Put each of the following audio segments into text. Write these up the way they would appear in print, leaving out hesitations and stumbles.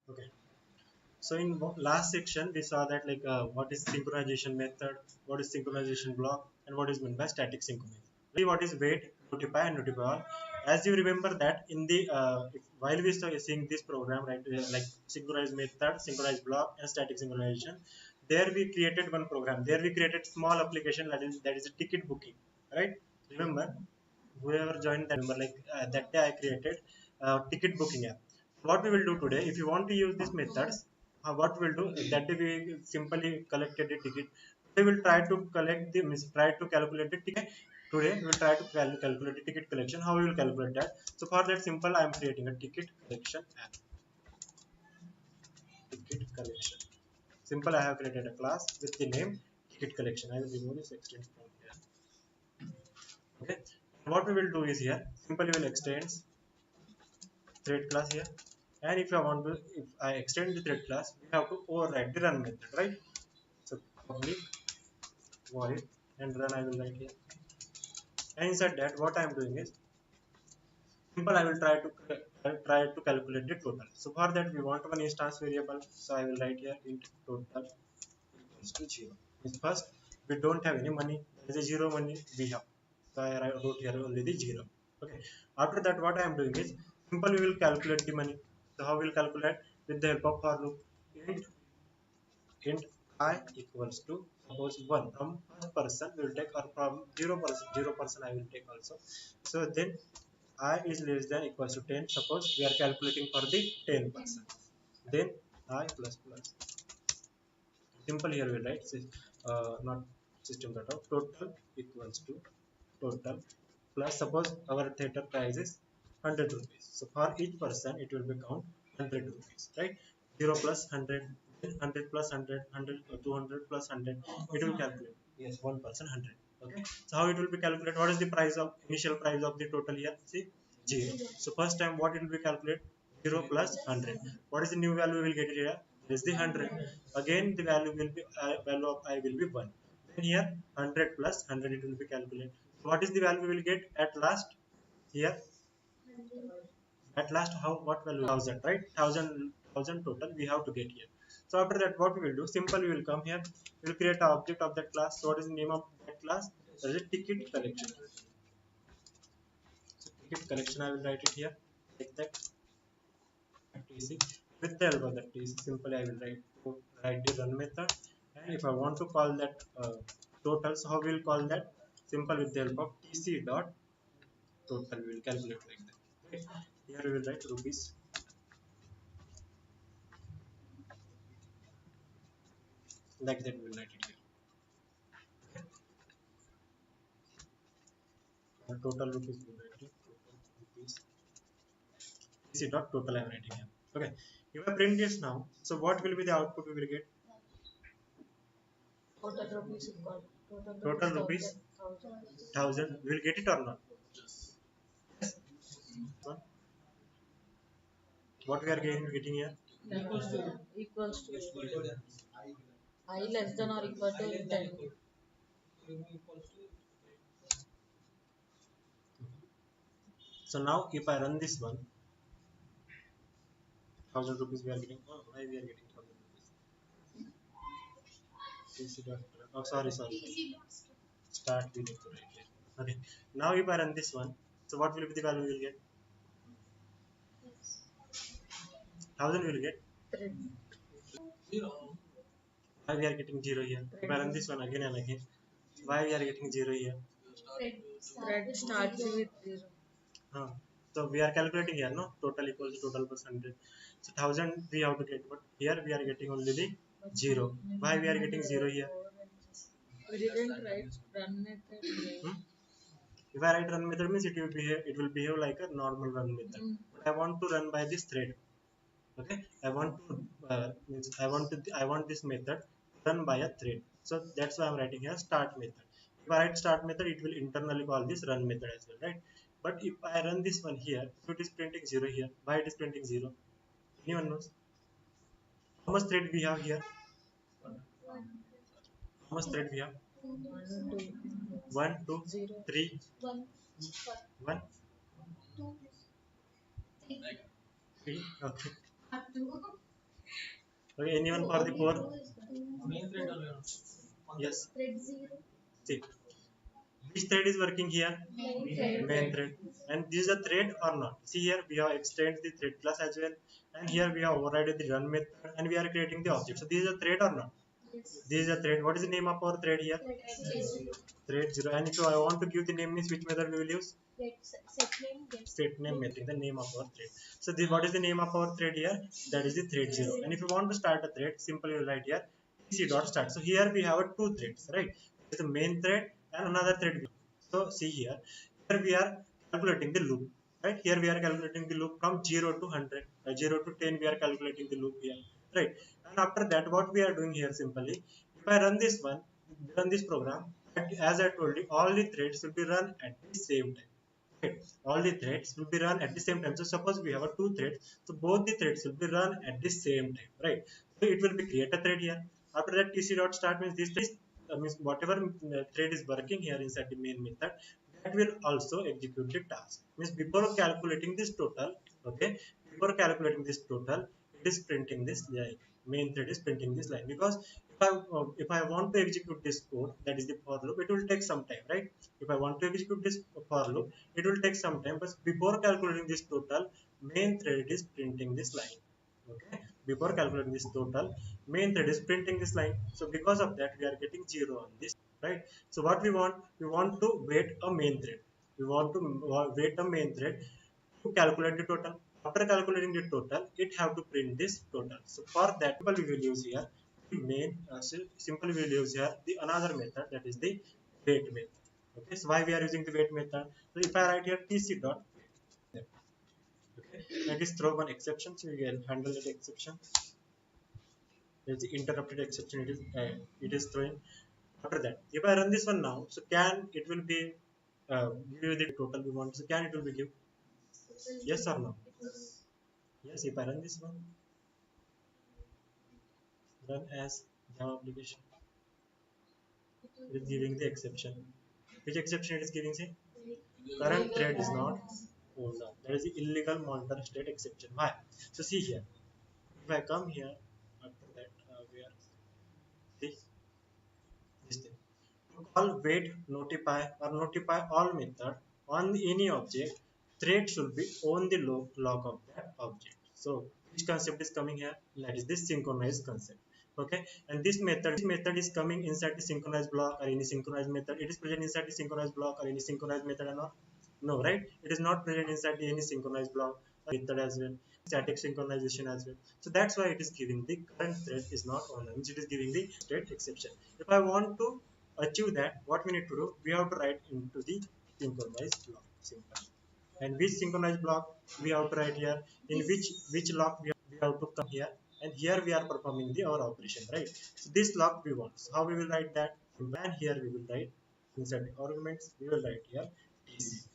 Okay. So in last section we saw that what is synchronization method, what is synchronization block, and what is meant by static synchronization. What is wait, notify, and notify all. As you remember that in the while we are seeing this program, right, like synchronized method, synchronized block, and static synchronization, there we created one program. There we created small application that is a ticket booking, right? Remember, whoever joined that, remember that day I created ticket booking app. What we will do today, if you want to use these methods, what we'll do that day we simply collected the ticket. We will try to try to calculate the ticket. Today we will try to calculate the ticket collection. How we will calculate that? So for that simple, I am creating a ticket collection app. Ticket collection. Simple, I have created a class with the name ticket collection. I will remove this extension from here. Okay. What we will do is here, simply we will extend thread class here, and if I want to, if I extend the thread class, we have to override the run method, right? So public void and run I will write here, and inside that what I am doing is simple, I will try to calculate the total. So for that we want one instance variable, so I will write here int total equals to 0. Means first we don't have any money, there is a 0 money we have, so I wrote here only the 0. Okay, after that what I am doing is simple, we will calculate the money. So how we will calculate? With the help of for loop. Int I equals to suppose 1 from first person we will take, or from 0% I will take also. So then I is less than equals to 10. Suppose we are calculating for the 10%. Then I plus plus. Simple, here we write not system dot out total equals to total plus, suppose our theater price is 100 rupees. So for each person it will become 100 rupees, right? 0 plus 100, 100 plus 100, 100 200 plus 100, it will calculate. Yes, 1% 100. Okay, so how it will be calculated? What is the price of initial price of the total here? See, 0. So first time what it will be calculated? 0 plus 100. What is the new value we will get here? This is the 100. Again the value will be value of I will be 1. Then here 100 plus 100 it will be calculated. What is the value we will get at last? Here at last, how what value? 1000, right? 1000 total we have to get here. So after that what we will do? Simple, we will come here, we will create an object of that class. So what is the name of that class? That is a ticket collection. So ticket collection, I will write it here like that. TC, with the help of that TC, simply I will write the run method. And if I want to call that total, so how we will call that? Simple, with the help of TC dot total we will calculate like that. Okay. Here we will write rupees, like that we will write it here. Total rupees we will write it. Total rupees TC dot total I am writing here. Okay. If I print this now, so what will be the output we will get? Total rupees equal. Total rupees 1000. We will get it or not? Yes. So what we are getting here? Equals to I less than or equal to 10. So now if I run this one, 1000 rupees we are getting. Oh, why we are getting 1000 rupees? TC dot, oh, sorry. Start we need to write here. Okay. Now if I run this one, so what will be the value we will get? 1000 we will get. Why we are getting 0 here? If I run this one again and again, why we are getting 0 here? Thread starts with 0. So we are calculating here, no? Total equals to total plus 100. So 1000 we have to get, but here we are getting only the 0. Why we are getting 0 here? We didn't write run method here. If I write run method means it will behave like a normal run method. But I want to run by this thread. Okay, I want to I want this method run by a thread. So that's why I'm writing here start method. If I write start method, it will internally call this run method as well, right? But if I run this one here, so it is printing 0 here. Why it is printing 0? Anyone knows? How much thread we have here? How much thread we have? 1, 2, 3, 1, 3. Okay. Okay, anyone for the 4? Main thread only. Yes. See, which thread is working here? Main thread. And this is a thread or not? See here we have extended the thread class as well, and here we have overridden the run method, and we are creating the object. So this is a thread or not? This is a thread. What is the name of our thread here? Thread 0. And if I want to give the name, means which method we will use? Set name method, the name of our thread. So this, what is the name of our thread here? That is the thread 0. And if you want to start a thread, simply you write here tc dot start. So here we have two threads, right? It's the main thread and another thread. So see here, here we are calculating the loop, right? Here we are calculating the loop from 0 to 100, 0 to 10 we are calculating the loop here, right? And after that, what we are doing here simply, if I run this one, run this program, as I told you, all the threads will be run at the same time. Okay. All the threads will be run at the same time. So suppose we have a two threads, so both the threads will be run at the same time, right? So it will be create a thread here. After that, tc dot start means this thread means whatever thread is working here inside the main method, that will also execute the task. Means before calculating this total, okay, before calculating this total, it is printing this line. Main thread is printing this line because if I want to execute this code, that is the for loop, it will take some time, right? If I want to execute this for loop, it will take some time. But before calculating this total, main thread is printing this line. Okay, before calculating this total, main thread is printing this line. So because of that, we are getting 0 on this, right? So what we want to wait a main thread. We want to wait a main thread to calculate the total. After calculating the total, it have to print this total. So for that, we will use here the main. Simply we will use here the another method, that is the wait method. Okay, so why we are using the wait method? So if I write here tc dot wait, okay, that is throw one exception, so we will handle that exception. There's the interrupted exception. It is throwing. After that, if I run this one now, so can it will be give you the total we want. So can it will be give yes or no? Yes, if I run this one, run as Java application, it is giving the exception. Which exception it is giving? Say current thread is not hold up. That is the illegal monitor state exception. Why? So see here. If I come here, after that, where see this thing. To call wait, notify, or notify all method on any object, thread should be on the log of that object. So which concept is coming here? That is this synchronized concept. Okay, and this method is coming inside the synchronized block or any synchronized method. It is present inside the synchronized block or any synchronized method or not? No, right? It is not present inside any synchronized block or method as well. Static synchronization as well. So that's why it is giving the current thread is not on, which it is giving the state exception. If I want to achieve that, what we need to do, we have to write into the synchronized block. Simple. And which synchronized block we have to write here, in which lock we have to come here, and here we are performing the our operation, right? So this lock we want. So how we will write that? And here we will write inside the arguments, we will write here tc.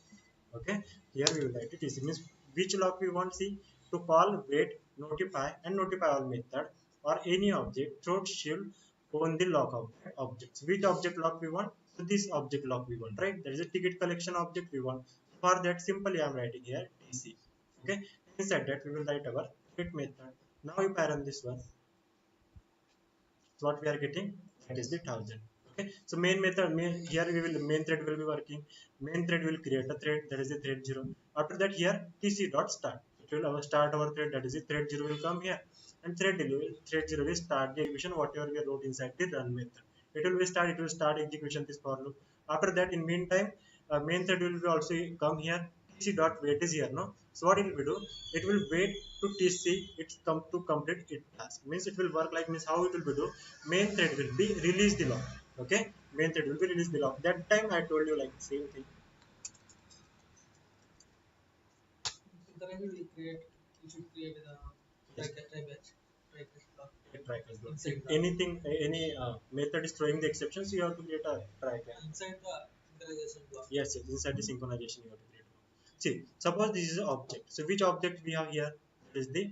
Okay, here we will write it tc means which lock we want. See, to call wait, notify, and notify all method or any object throat shield on the lock of that object. So which object lock we want? So this object lock we want, right? There is a ticket collection object we want. For that, simply I am writing here tc. Okay, inside that we will write our wait method. Now if I run this one, so what we are getting, that is the 1000. Okay, so main method, here we will main thread will be working. Main thread will create a thread, that is the thread 0. After that, here tc dot start, it will start our thread, that is the thread 0 will come here, and thread 0 will start the execution whatever we wrote inside the run method. It will start execution this for loop. After that, in meantime, main thread will be also come here. Tc dot wait is here, no? So what it will do? It will wait to tc it's come to complete its task. Means it will work like, means how it will be do? Main thread will be release the lock. Okay, main thread will be release the lock. That time I told you like same thing. Currently, we should create the Yes. try catch block. Try catch block. Inside If the anything, any method is throwing the exceptions, you have to create a try catch. inside the synchronization block. Yes, yes, inside the synchronization you have to create one. See, suppose this is an object. So which object we have here? That is the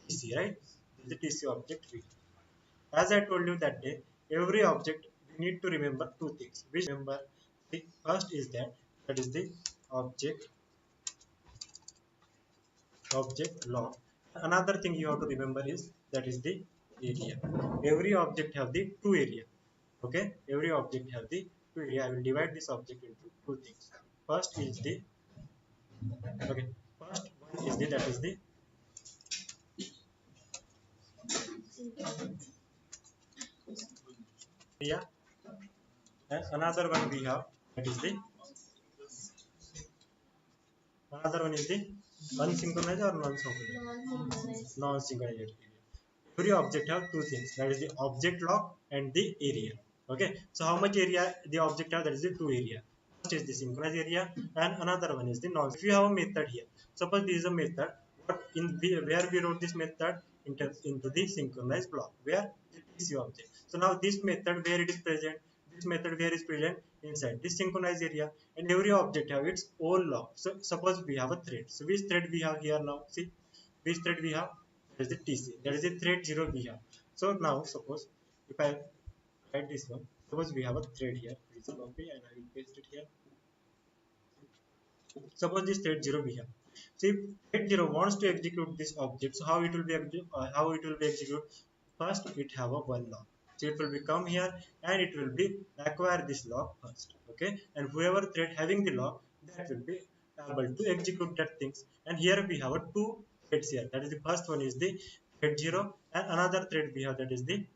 tc, right? This is the tc object we have. As I told you that day, every object we need to remember two things. Which remember, the first is that is the object log. Another thing you have to remember is that is the area. Every object have the two area. Okay, every object have the two area. I will divide this object into two things. First is the okay. First one is the that is the area, and another one we have that is the another one is the unsynchronized or non-synchronized. Non-synchronized area. Every object have two things, that is the object log and the area. Okay, so how much area the object have? That is the two area. First is the synchronized area and another one is the non. If you have a method here, suppose this is a method, what in where we wrote this method into the synchronized block where it is your object. So now this method where it is present, this method where is present inside this synchronized area, and every object have its own log. So suppose we have a thread, so which thread we have here now? See, which thread we have? That is the TC, that is the thread 0 we have. So now suppose if I write this one, suppose we have a thread here, this is copy and I will paste it here. Suppose this thread 0 we have. So if thread 0 wants to execute this object, so how it will be executed? First it have a one log. So it will be come here and it will be acquire this log first. Okay, and whoever thread having the log, that will be able to execute that things. And here we have a two threads here. That is the first one is the thread 0 and another thread we have, that is the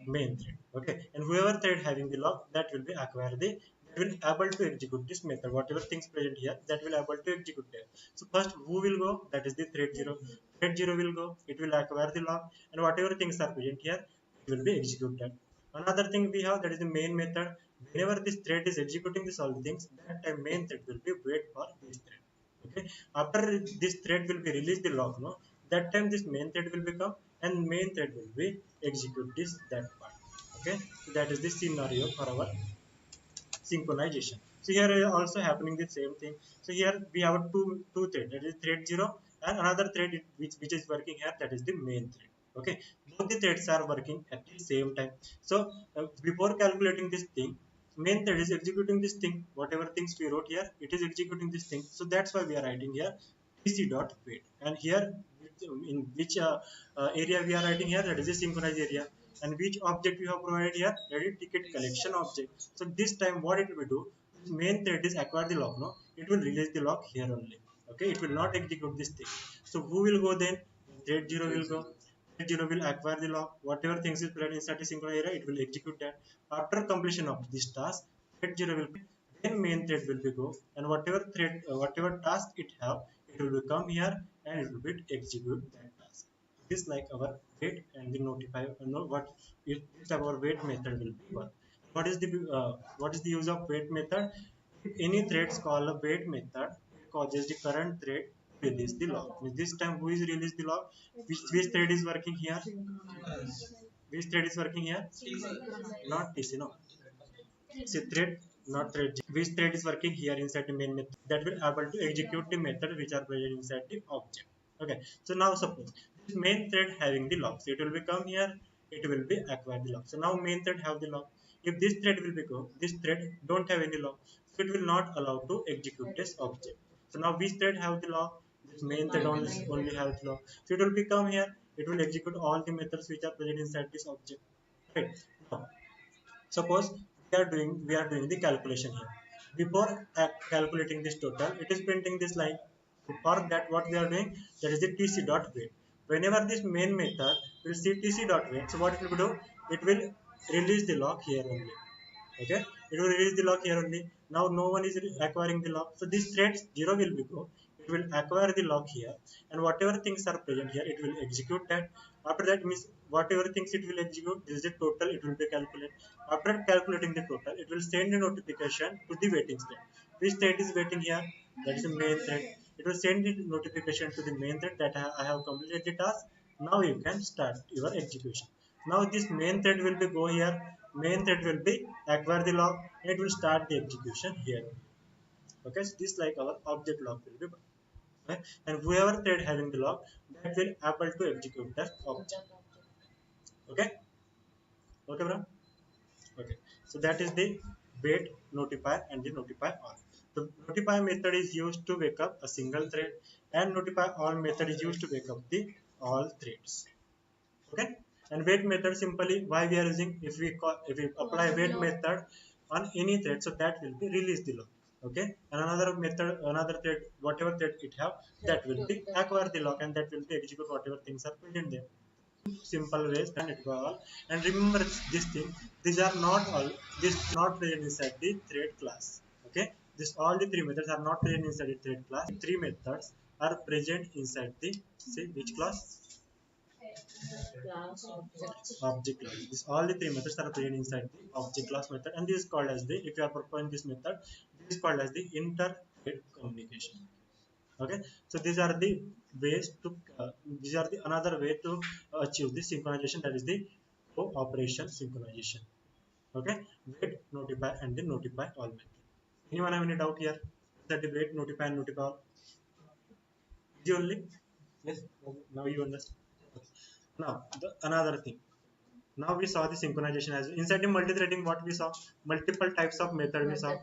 main thread. Okay, and whoever thread having the log, that will be acquire the, that will able to execute this method. Whatever things present here, that will able to execute there. So first who will go? That is the thread 0. Thread 0 will go, it will acquire the log, and whatever things are present here, it will be executed. Another thing we have, that is the main method. Whenever this thread is executing this all things, that time main thread will be wait for this thread. Okay, after this thread will be release the log, no, that time this main thread will become and main thread will be execute this that part. Okay, so that is the scenario for our synchronization. So here also happening the same thing. So here we have two thread, that is thread 0 and another thread which is working here, that is the main thread. Okay, both the threads are working at the same time. So before calculating this thing, main thread is executing this thing, whatever things we wrote here, it is executing this thing. So that's why we are writing here tc dot wait, and here in which area we are writing here, that is the synchronized area, and which object we have provided here, that is ticket collection object. So this time what it will do, this main thread is acquire the lock, no, it will release the lock here only. Okay, it will not execute this thing. So who will go then? Thread 0 will go. Thread 0 will acquire the lock, whatever things is present inside the synchronized area, it will execute that. After completion of this task, thread 0 will, then main thread will be go, and whatever thread whatever task it have, it will come here and it will be execute that task. This like our wait and the notify, know what is this our wait method will be work. What is the what is the use of wait method? If any threads call a wait method, it causes the current thread to release the log. Means this time who is release the log? Which thread is working here? Which thread is working here? Not TC, no. See thread, not thread. Which thread is working here inside the main method, that will able to execute the method which are present inside the object. Okay, so now suppose this main thread having the lock, so it will become here, it will be acquire the lock. So now main thread have the lock. If this thread will be go, this thread don't have any lock, so it will not allow to execute this object. So now which thread have the lock? This main thread only have the lock. So it will become here, it will execute all the methods which are present inside this object. Right. Now suppose we are doing the calculation here. Before calculating this total, it is printing this line. So for that, what we are doing, that is the tc dot wait. Whenever this main method will see tc dot wait, so what it will do, it will release the lock here only. Okay, it will release the lock here only. Now no one is acquiring the lock, so this thread 0 will be go, it will acquire the lock here, and whatever things are present here, it will execute that. After that means whatever things it will execute, this is the total, it will be calculated. After calculating the total, it will send a notification to the waiting thread. Which thread is waiting here? That is the main thread. It will send the notification to the main thread that I have completed the task. Now you can start your execution. Now this main thread will be go here, main thread will be acquire the lock, and it will start the execution here. Okay, so this like our object lock will be, okay? And whoever thread having the lock, that will able to execute that object. Okay, okay bro. Okay, so that is the wait, notify and the notify all. The notify method is used to wake up a single thread, and notify all method is used to wake up the all threads. Okay, and wait method, simply why we are using, if we apply wait method on any thread, so that will be release the lock. Okay, and another method, another thread, whatever thread it have, that will be acquire the lock, and that will be execute whatever things are present there. Simple ways and it go all. And remember this thing, these are not all, this not present inside the thread class. Okay, this all the three methods are not present inside the thread class. Three methods are present inside the, say which class, Class object. object class. This all the three methods are present inside the object class method, and this is called as the, if you are performing this method, this is called as the inter thread communication. Okay, so these are the ways to these are the another way to achieve the synchronization, that is the cooperation synchronization. Okay, wait, notify, and then notify all method. Anyone have any doubt here? That the wait, notify, and notify all easy only? Yes, now you understand. Okay. Now the another thing, now we saw the synchronization as inside the multi-threading. What we saw, multiple types of method we saw.